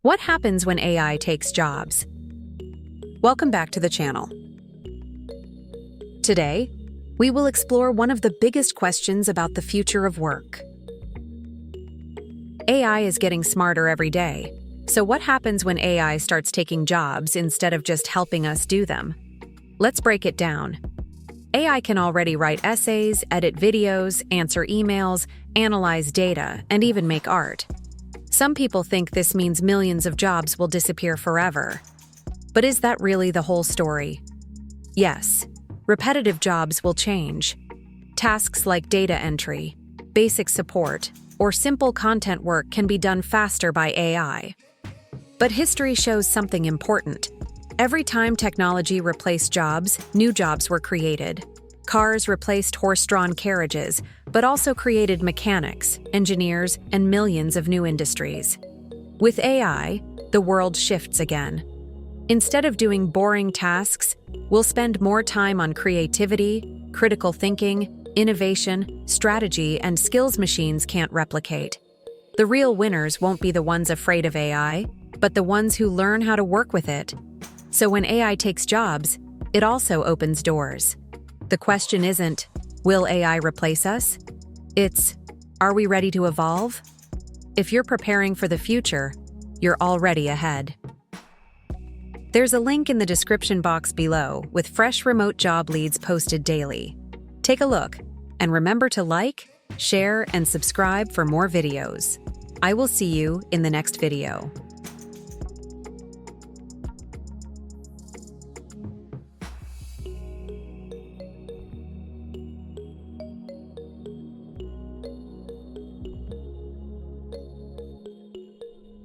What happens when AI takes jobs? Welcome back to the channel. Today, we will explore one of the biggest questions about the future of work. AI is getting smarter every day. So what happens when AI starts taking jobs instead of just helping us do them? Let's break it down. AI can already write essays, edit videos, answer emails, analyze data, and even make art. Some people think this means millions of jobs will disappear forever. But is that really the whole story? Yes, repetitive jobs will change. Tasks like data entry, basic support, or simple content work can be done faster by AI. But history shows something important. Every time technology replaced jobs, new jobs were created. Cars replaced horse-drawn carriages, but also created mechanics, engineers, and millions of new industries. With AI, the world shifts again. Instead of doing boring tasks, we'll spend more time on creativity, critical thinking, innovation, strategy, and skills machines can't replicate. The real winners won't be the ones afraid of AI, but the ones who learn how to work with it. So when AI takes jobs, it also opens doors. The question isn't, will AI replace us? It's, are we ready to evolve? If you're preparing for the future, you're already ahead. There's a link in the description box below with fresh remote job leads posted daily. Take a look, and remember to like, share, and subscribe for more videos. I will see you in the next video.